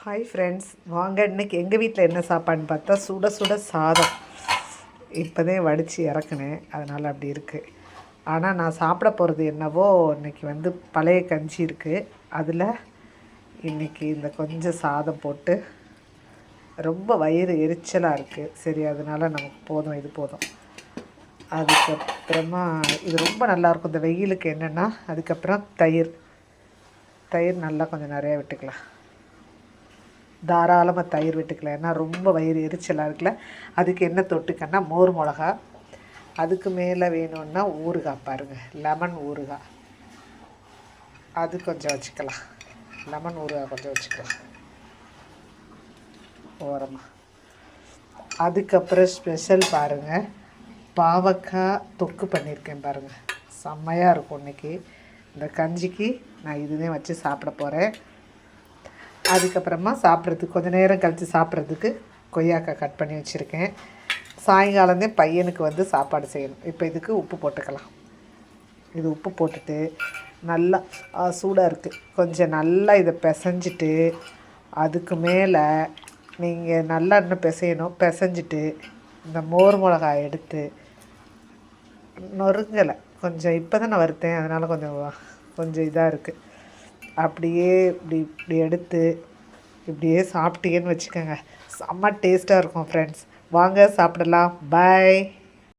Hi friends, வாங்க இன்றைக்கி எங்கள் வீட்டில் என்ன சாப்பாடுன்னு பார்த்தா சுட சுட சாதம். இப்போதே வடித்து இறக்குனேன், அதனால் அப்படி இருக்குது. ஆனால் நான் சாப்பிட போகிறது என்னவோ இன்றைக்கி பழைய கஞ்சி இருக்குது. அதில் இன்றைக்கி இந்த கொஞ்சம் சாதம் போட்டு ரொம்ப வயிறு எரிச்சலாக இருக்குது. சரி, அதனால் நமக்கு போதும், இது போதும். அதுக்கப்புறமா இது ரொம்ப நல்லாயிருக்கும் இந்த வெயிலுக்கு. என்னென்னா அதுக்கப்புறம் தயிர் நல்லா கொஞ்சம் நிறையா விட்டுக்கலாம். தாராளமாக தயிர் விட்டுக்கலாம், ஏன்னா ரொம்ப வயிறு எரிச்சலாக இருக்குல்ல. அதுக்கு என்ன தொட்டுக்கன்னா மோர் மிளகா, அதுக்கு மேலே வேணும்னா ஊறுகாய் பாருங்கள், லெமன் ஊறுகாய், அது கொஞ்சம் வச்சுக்கலாம். லெமன் ஊறுகாய் கொஞ்சம் வச்சுக்கலாம் ஓரமாக. அதுக்கப்புறம் ஸ்பெஷல் பாருங்கள், பாவக்காய் தொக்கு பண்ணியிருக்கேன் பாருங்கள், செம்மையாக இருக்கும். இன்றைக்கி இந்த கஞ்சிக்கு நான் இதுதான் வச்சு சாப்பிட போகிறேன். அதுக்கப்புறமா சாப்பிட்றதுக்கு கொஞ்சம் நேரம் கழித்து சாப்பிட்றதுக்கு கொய்யாக்காய் கட் பண்ணி வச்சுருக்கேன். சாயங்காலந்தே பையனுக்கு சாப்பாடு செய்யணும். இப்போ இதுக்கு உப்பு போட்டுக்கலாம். இது உப்பு போட்டுட்டு நல்லா சூடாக இருக்குது, கொஞ்சம் நல்லா இதை பிசைஞ்சிட்டு அதுக்கு மேலே நீங்கள் நல்லா இன்னும் பிசையணும். பிசைஞ்சிட்டு இந்த மோர் மிளகாய் எடுத்து நொறுங்கலை, கொஞ்சம் இப்போ தான் நான் வறுத்தேன், அதனால் கொஞ்சம் இதாக இருக்குது. அப்படியே இப்படி எடுத்து இப்படியே சாப்பிட்டீங்கன்னு வச்சுக்கோங்க, செம்ம டேஸ்ட்டாக இருக்கும் ஃப்ரெண்ட்ஸ். வாங்க சாப்பிடலாம். பாய்.